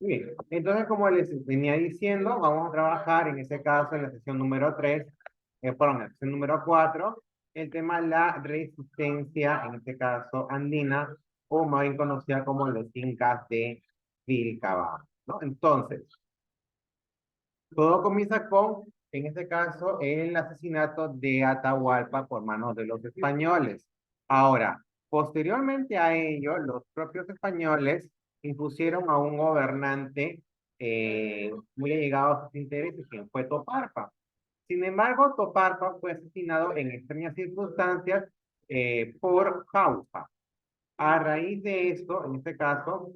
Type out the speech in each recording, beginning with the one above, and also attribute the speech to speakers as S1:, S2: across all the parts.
S1: Bien, entonces como les venía diciendo, vamos a trabajar en este caso en la sesión número 3, perdón, en la sesión número 4, el tema de la resistencia, en este caso andina, o más bien conocida como los incas de Vilcabamba, ¿no? Entonces, todo comienza con, en este caso, el asesinato de Atahualpa por manos de los españoles. Ahora, posteriormente a ello, los propios españoles impusieron a un gobernante muy allegado a sus intereses, quien fue Toparpa. Sin embargo, Toparpa fue asesinado en extrañas circunstancias por Jauja. A raíz de esto, en este caso,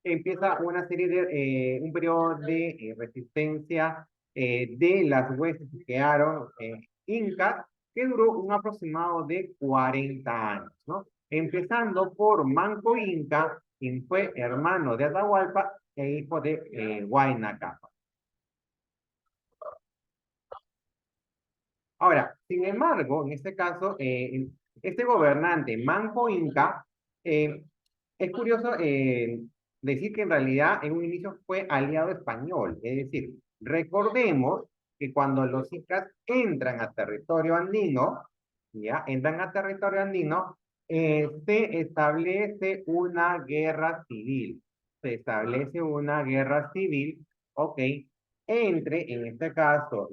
S1: empieza una serie de, un periodo de resistencia de las huestes que quedaron incas, que duró un aproximado de 40 años, ¿no? Empezando por Manco Inca, quien fue hermano de Atahualpa e hijo de Huayna Cápac. Ahora, sin embargo, en este caso, este gobernante Manco Inca, eh, es curioso decir que en realidad en un inicio fue aliado español, es decir, recordemos que cuando los incas entran a territorio andino, ya entran a territorio andino, se establece una guerra civil, se establece una guerra civil, ok, entre, en este caso,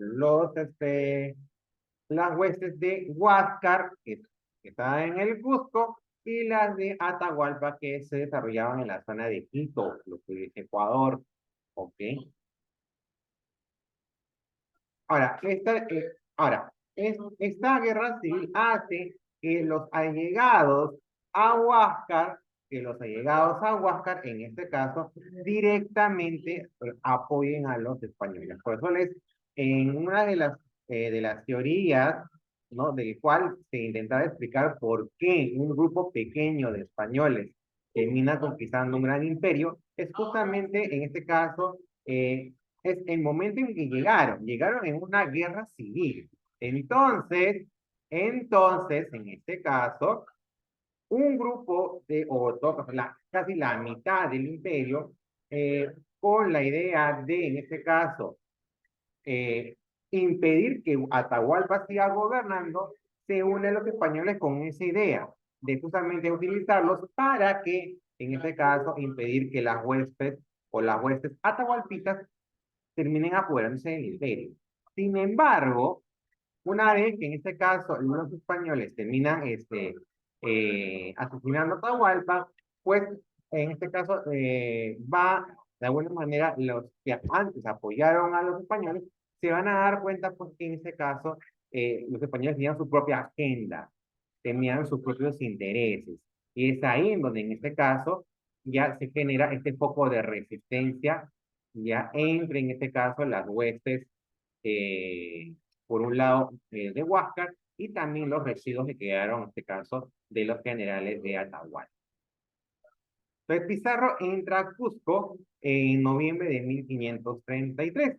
S1: las huestes de Huáscar, que estaban en el Cusco, y las de Atahualpa, que se desarrollaban en la zona de Quito, lo que es Ecuador. ¿Ok? Ahora, esta guerra civil hace que los allegados a Huáscar, en este caso, directamente apoyen a los españoles. Por eso en una de las teorías, ¿no? Del cual se intentaba explicar por qué un grupo pequeño de españoles termina conquistando un gran imperio, es justamente en este caso es el momento en que llegaron en una guerra civil. Entonces, en este caso, un grupo casi la mitad del imperio, con la idea de, en este caso, eh, impedir que Atahualpa siga gobernando, se unen los españoles con esa idea de justamente utilizarlos para que, en este caso, impedir que las huestes atahualpitas terminen apoderándose del imperio. Sin embargo, una vez que en este caso los españoles terminan asesinando a Atahualpa, pues en este caso va, de alguna manera, los que antes apoyaron a los españoles, se van a dar cuenta pues que en este caso los españoles tenían su propia agenda, tenían sus propios intereses. Y es ahí en donde en este caso ya se genera este foco de resistencia, ya entre en este caso las huestes eh, por un lado de Huáscar y también los residuos que quedaron, en este caso, de los generales de Atahualpa. Entonces Pizarro entra a Cusco en noviembre de 1533.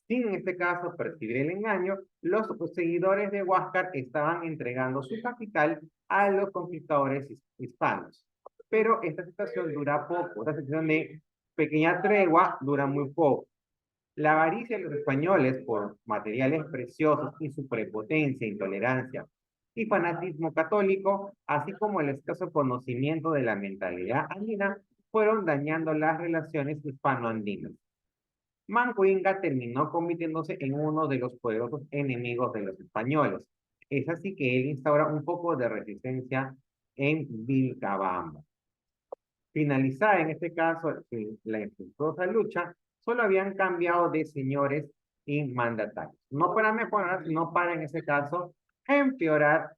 S1: Sin en este caso percibir el engaño, los seguidores de Huáscar estaban entregando su capital a los conquistadores hispanos. Pero esta situación dura poco, esta situación de pequeña tregua dura muy poco. La avaricia de los españoles por materiales preciosos y su prepotencia, intolerancia y fanatismo católico, así como el escaso conocimiento de la mentalidad andina, fueron dañando las relaciones hispano-andinas. Manco Inca terminó convirtiéndose en uno de los poderosos enemigos de los españoles. Es así que él instaura un poco de resistencia en Vilcabamba. Finalizada en este caso la infructuosa lucha, solo habían cambiado de señores y mandatarios. No para mejorar, sino para en ese caso empeorar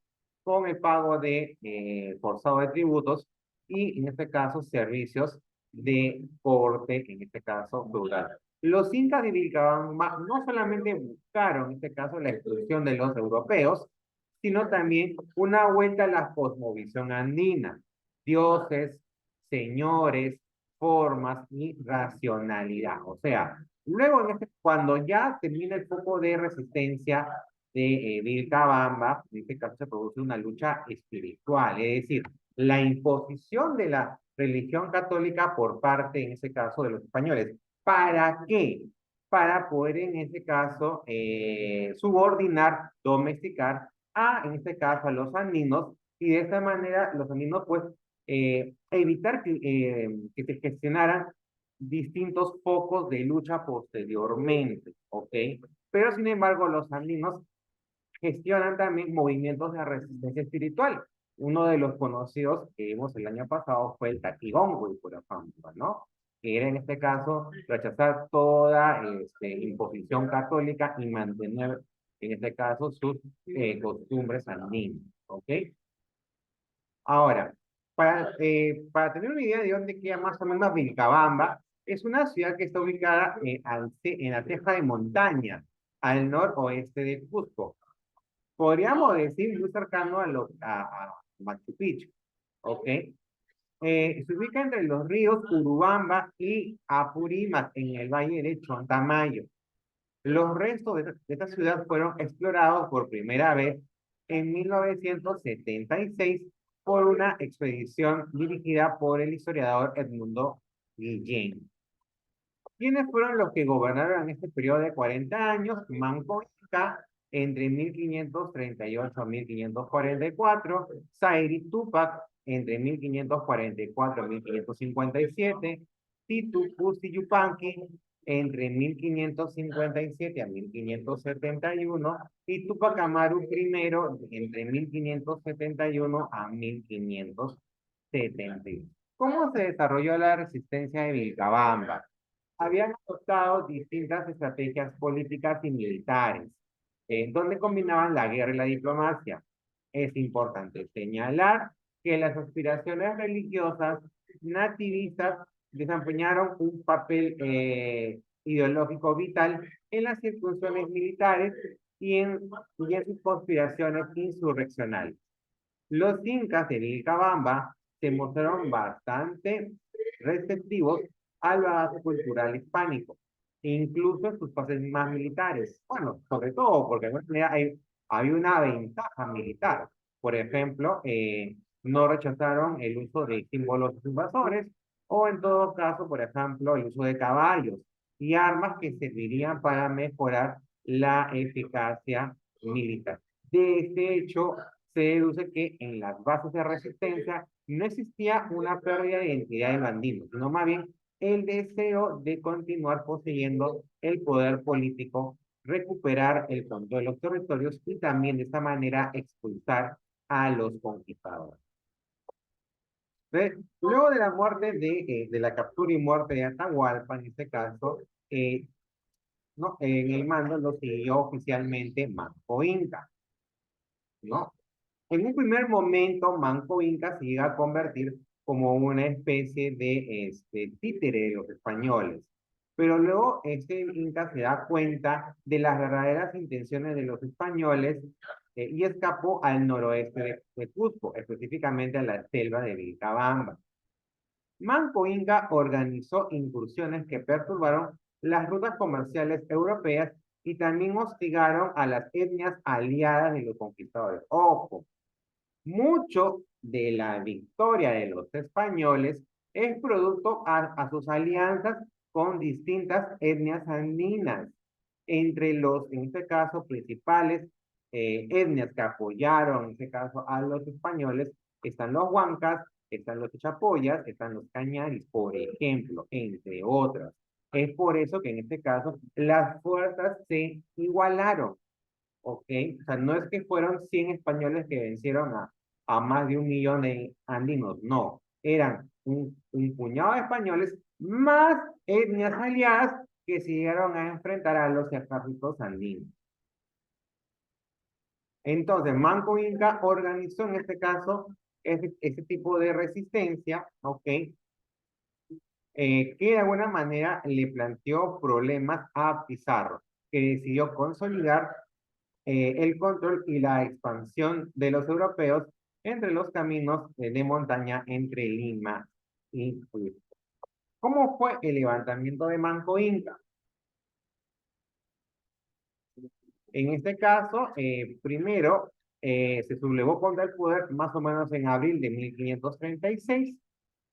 S1: con el pago de forzado de tributos y en este caso servicios de corte, en este caso rural. Los incas de Vilcabamba no solamente buscaron en este caso la exclusión de los europeos, sino también una vuelta a la cosmovisión andina, dioses, señores, formas y racionalidad. O sea, luego cuando ya termina el foco de resistencia de Vilcabamba, en este caso se produce una lucha espiritual, es decir, la imposición de la religión católica por parte, en este caso, de los españoles. ¿Para qué? Para poder, en este caso, subordinar, domesticar en este caso, a los andinos, y de esta manera los andinos, pues, evitar que se gestionaran distintos focos de lucha posteriormente, ¿ok? Pero, sin embargo, los andinos gestionan también movimientos de resistencia espiritual. Uno de los conocidos que vimos el año pasado fue el Taquigongo, por ejemplo, ¿no? Que era en este caso rechazar toda imposición católica y mantener, en este caso, sus costumbres andinas, ¿ok? Ahora, para tener una idea de dónde queda más o menos Vilcabamba, es una ciudad que está ubicada en la ceja de montaña, al noroeste de Cusco. Podríamos decir muy cercano a Machu Picchu, ¿ok? Se ubica entre los ríos Urubamba y Apurímac en el valle de Chontamayo. Los restos de esta ciudad fueron explorados por primera vez en 1976 por una expedición dirigida por el historiador Edmundo Guillén. ¿Quiénes fueron los que gobernaron en este periodo de 40 años? Manco Inca entre 1538 a 1544, Zairi Tupac entre 1544 a 1557, Titu Cusi Yupanqui entre 1557 a 1571 y Tupac Amaru I entre 1571 a 1571. ¿Cómo se desarrolló la resistencia de Vilcabamba? Habían adoptado distintas estrategias políticas y militares, donde combinaban la guerra y la diplomacia. Es importante señalar que las aspiraciones religiosas nativistas desempeñaron un papel ideológico vital en las circunstancias militares y en sus conspiraciones insurreccionales. Los incas de Vilcabamba se mostraron bastante receptivos al bagaje cultural hispánico, incluso en sus fases más militares. Bueno, sobre todo porque de alguna manera hay una ventaja militar. Por ejemplo, no rechazaron el uso de símbolos invasores o en todo caso, por ejemplo, el uso de caballos y armas que servirían para mejorar la eficacia militar. De este hecho, se deduce que en las bases de resistencia no existía una pérdida de identidad de los andinos, sino más bien el deseo de continuar poseyendo el poder político, recuperar el control de los territorios y también de esta manera expulsar a los conquistadores. Luego de la muerte de la captura y muerte de Atahualpa, en este caso, no, en el mando lo siguió oficialmente Manco Inca, ¿no? En un primer momento, Manco Inca se llega a convertir como una especie de títere de los españoles. Pero luego este Inca se da cuenta de las verdaderas intenciones de los españoles y escapó al noroeste de Cusco, específicamente a la selva de Vilcabamba. Manco Inca organizó incursiones que perturbaron las rutas comerciales europeas y también hostigaron a las etnias aliadas de los conquistadores. Ojo, mucho de la victoria de los españoles es producto a sus alianzas con distintas etnias andinas. Entre los, en este caso, principales etnias que apoyaron, en este caso, a los españoles, están los huancas, están los chapoyas, están los cañaris, por ejemplo, entre otras. Es por eso que en este caso las fuerzas se igualaron. ¿Ok? O sea, no es que fueron 100 españoles que vencieron a más de 1 millón de andinos, no, eran un puñado de españoles más etnias aliadas que se llegaron a enfrentar a los ejércitos andinos. Entonces, Manco Inca organizó en este caso ese tipo de resistencia, ¿ok? Que de alguna manera le planteó problemas a Pizarro, que decidió consolidar el control y la expansión de los europeos entre los caminos de montaña entre Lima y Cusco. ¿Cómo fue el levantamiento de Manco Inca? En este caso, primero se sublevó contra el poder más o menos en abril de 1536.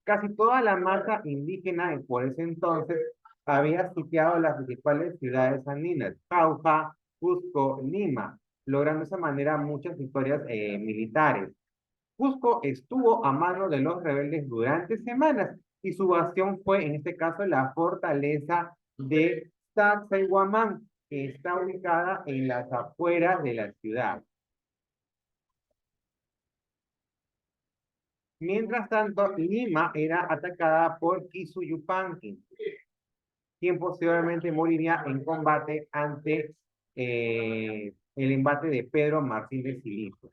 S1: Casi toda la masa indígena por ese entonces había sitiado las principales ciudades andinas, Jauja, Cusco, Lima, logrando de esa manera muchas victorias militares. Cusco estuvo a mano de los rebeldes durante semanas y su bastión fue, en este caso, la fortaleza de Sacsayhuamán, que está ubicada en las afueras de la ciudad. Mientras tanto, Lima era atacada por Quisuyupanqui, quien posteriormente moriría en combate ante el embate de Pedro Martín de Silicio.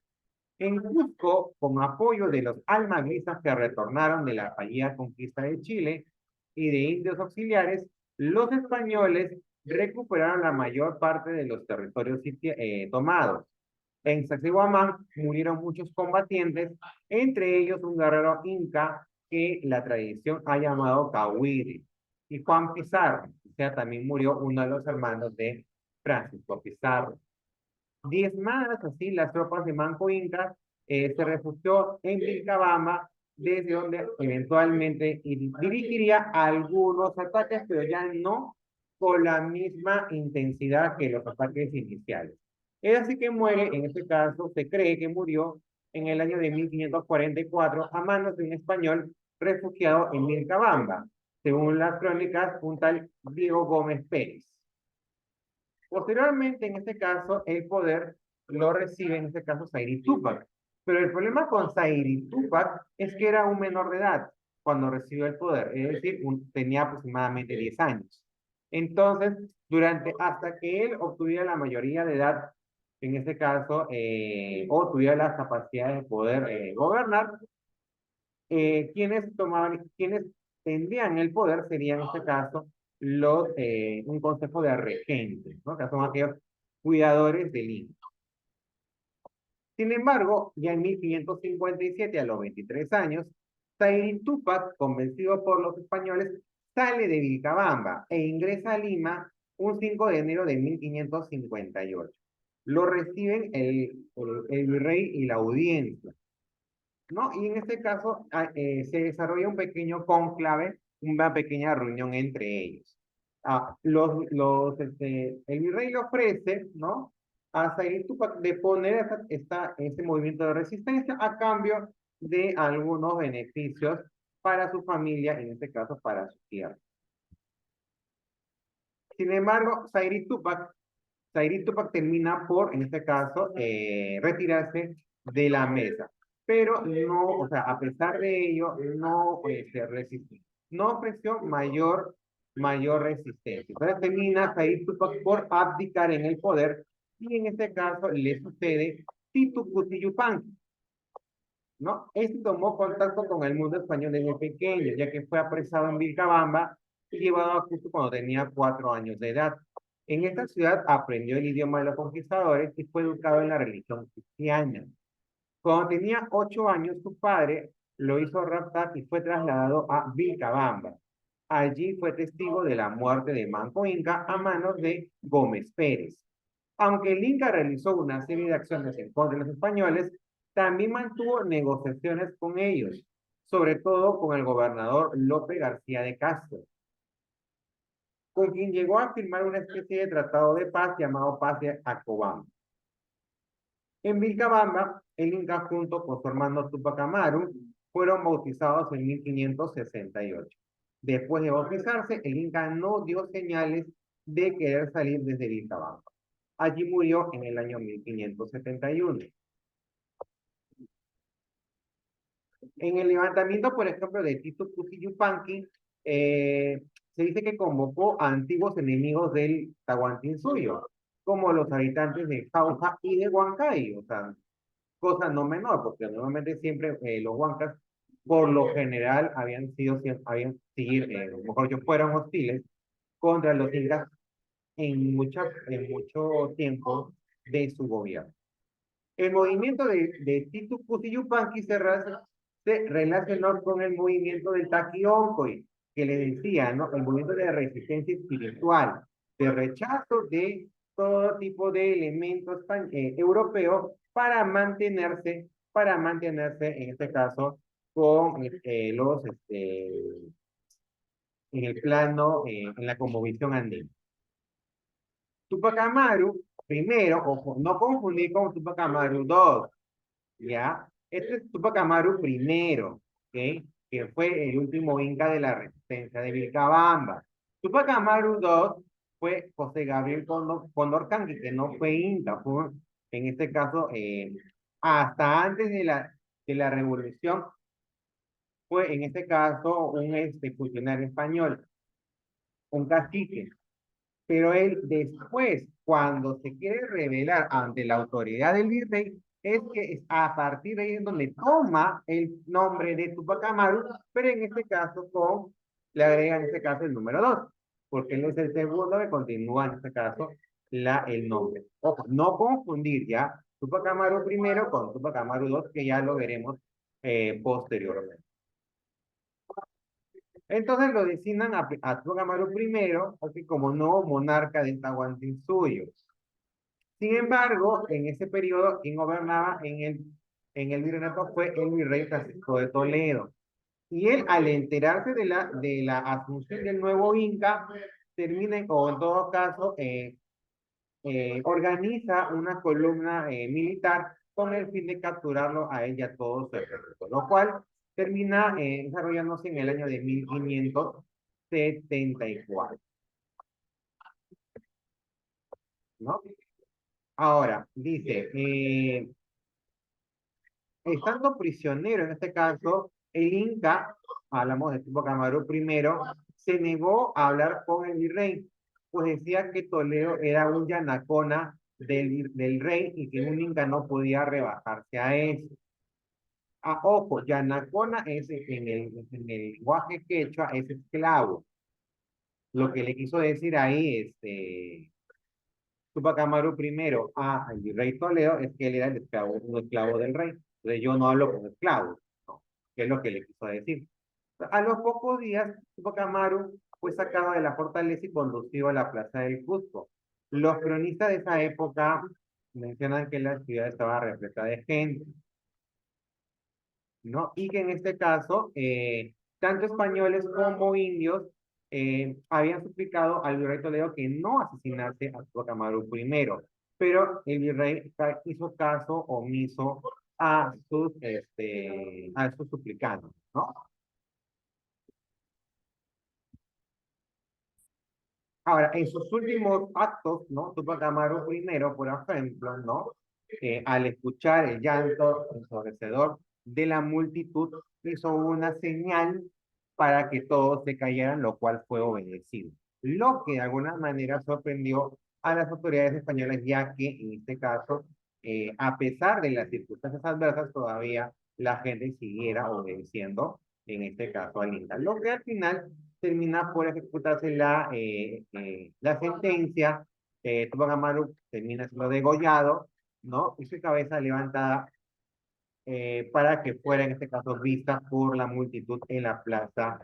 S1: En Cusco, con apoyo de los almagristas que retornaron de la fallida conquista de Chile y de indios auxiliares, los españoles recuperaron la mayor parte de los territorios tomados. En Sacsayhuamán murieron muchos combatientes, entre ellos un guerrero inca que la tradición ha llamado Cahuiri, y Juan Pizarro, o sea, también murió uno de los hermanos de Francisco Pizarro. Diezmadas así, las tropas de Manco Inca se refugió en Vilcabamba, desde donde eventualmente dirigiría algunos ataques, pero ya no con la misma intensidad que los ataques iniciales. Es así que muere, en este caso, se cree que murió en el año de 1544 a manos de un español refugiado en Vilcabamba, según las crónicas, un tal Diego Gómez Pérez. Posteriormente, en este caso, el poder lo recibe, en este caso, Sairi Tupac. Pero el problema con Sairi Tupac es que era un menor de edad cuando recibió el poder, es decir, tenía aproximadamente 10 años. Entonces, hasta que él obtuviera la mayoría de edad, en este caso, o tuviera las capacidades de poder gobernar, quienes tendrían el poder serían en este caso un consejo de regentes, ¿no? Que son aquellos cuidadores del INCA. Sin embargo, ya en 1557, a los 23 años, Taín Tupac, convencido por los españoles, sale de Vilcabamba e ingresa a Lima un 5 de enero de 1558. Lo reciben el virrey y la audiencia, ¿no? Y en este caso se desarrolla un pequeño cónclave, una pequeña reunión entre ellos. El virrey le ofrece, ¿no? A Said Tupac de poner ese movimiento de resistencia a cambio de algunos beneficios para su familia, en este caso para su tierra. Sin embargo, Said Tupac termina por, en este caso, retirarse de la mesa. Pero no, o sea, a pesar de ello, no se resistió. No ofreció mayor resistencia. Entonces termina Said Tupac por abdicar en el poder y en este caso le sucede Titu Cuti Yupanqui, ¿no? Este tomó contacto con el mundo español desde pequeño, ya que fue apresado en Vilcabamba y llevado a Cusco cuando tenía 4 años de edad. En esta ciudad aprendió el idioma de los conquistadores y fue educado en la religión cristiana. Cuando tenía 8 años, su padre lo hizo raptar y fue trasladado a Vilcabamba. Allí fue testigo de la muerte de Manco Inca a manos de Gómez Pérez. Aunque el Inca realizó una serie de acciones en contra de los españoles, también mantuvo negociaciones con ellos, sobre todo con el gobernador Lope García de Castro, con quien llegó a firmar una especie de tratado de paz llamado Paz de Acobamba. En Vilcabamba, el Inca junto con su hermano Tupac Amaru fueron bautizados en 1568. Después de bautizarse, el Inca no dio señales de querer salir desde Vilcabamba. Allí murió en el año 1571. En el levantamiento, por ejemplo, de Tito Cusi Yupanqui, se dice que convocó a antiguos enemigos del Tahuantinsuyo, como los habitantes de Jauja y de Huancay, o sea, cosa no menor, porque normalmente siempre los huancas, por lo general, habían seguir, mejor dicho, fueron hostiles contra los incas en mucho tiempo de su gobierno. El movimiento de Titu Cusi Yupanqui se relacionó con el movimiento del Taquioncoy, que le decía, ¿no? El movimiento de resistencia espiritual, de rechazo de todo tipo de elementos europeos para mantenerse en este caso con en el plano, en la cosmovisión andina. Tupac Amaru, primero, ojo, no confundir con Tupac Amaru II, ¿ya? Este es Tupac Amaru primero, ¿ok? Que fue el último inca de la resistencia de Vilcabamba. Tupac Amaru II fue José Gabriel Condorcanqui, que no fue inca, fue, en este caso, hasta antes de la revolución, fue en este caso un funcionario español, un cacique. Pero él después, cuando se quiere revelar ante la autoridad del virrey, es que es a partir de ahí es donde toma el nombre de Tupac Amaru, pero en este caso le agrega en este caso el número 2, porque él es el segundo que continúa en este caso el nombre. Ojo, no confundir ya Tupac Amaru primero con Tupac Amaru 2, que ya lo veremos posteriormente. Entonces lo designan a Tupac Amaru primero, así como nuevo monarca de Tahuantinsuyo. Sin embargo, en ese periodo, quien gobernaba en el virreinato fue el virrey Francisco de Toledo. Y él, al enterarse de la asunción del nuevo Inca, termina, o en todo caso, organiza una columna militar con el fin de capturarlo a él y a todo su ejército, lo cual termina desarrollándose en el año de 1574, ¿no? Ahora, dice, estando prisionero en este caso, el Inca, hablamos de Tupac Amaru primero, se negó a hablar con el virrey, pues decía que Toledo era un yanacona del rey y que un Inca no podía rebajarse a eso. Ah, ojo, yanacona es en el lenguaje quechua, es esclavo. Lo que le quiso decir ahí, Tupac Amaru primero al virrey Toledo es que él era el esclavo, un esclavo del rey. Entonces yo no hablo con esclavos, ¿no? Que es lo que le quiso decir. A los pocos días, Tupac Amaru fue sacado de la fortaleza y conducido a la plaza del Cusco. Los cronistas de esa época mencionan que la ciudad estaba repleta de gente, ¿no? Y que en este caso, tanto españoles como indios habían suplicado al virrey Toledo que no asesinase a Tupac Amaru primero, pero el virrey hizo caso omiso a sus suplicantes, ¿no? Ahora, en sus últimos actos, ¿no? Tupac Amaru primero, por ejemplo, ¿no? Al escuchar el llanto ensordecedor de la multitud, hizo una señal para que todos se cayeran, lo cual fue obedecido. Lo que de alguna manera sorprendió a las autoridades españolas, ya que en este caso, a pesar de las circunstancias adversas, todavía la gente siguiera obedeciendo, en este caso al Inca. Lo que al final termina por ejecutarse la sentencia, Tupac Amaru termina siendo degollado, ¿no? Y su cabeza levantada para que fuera en este caso vista por la multitud en la plaza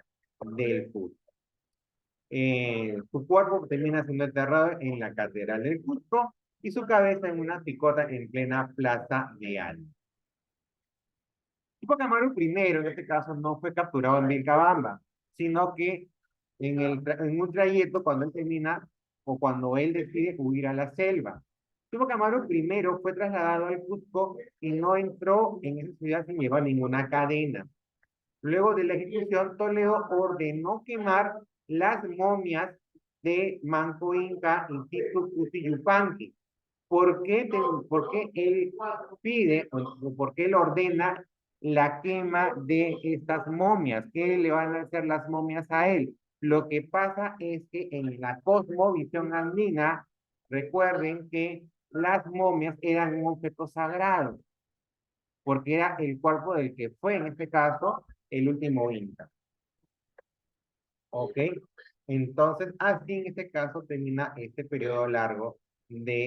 S1: del Cusco. Su cuerpo termina siendo enterrado en la catedral del Cusco y su cabeza en una picota en plena plaza de Alma. Tupac Amaru primero, en este caso, no fue capturado en Vilcabamba, sino que en un trayecto cuando él termina o cuando él decide huir a la selva. Tupac Amaru primero fue trasladado al Cusco y no entró en esa ciudad sin llevar ninguna cadena. Luego de la ejecución, Toledo ordenó quemar las momias de Manco Inca y Titu Cusi Yupanqui. ¿Por qué él pide o por qué él ordena la quema de estas momias? ¿Qué le van a hacer las momias a él? Lo que pasa es que en la cosmovisión andina, recuerden que las momias eran un objeto sagrado, porque era el cuerpo del que fue, en este caso, el último Inca. ¿Ok? Entonces, así en este caso termina este periodo largo de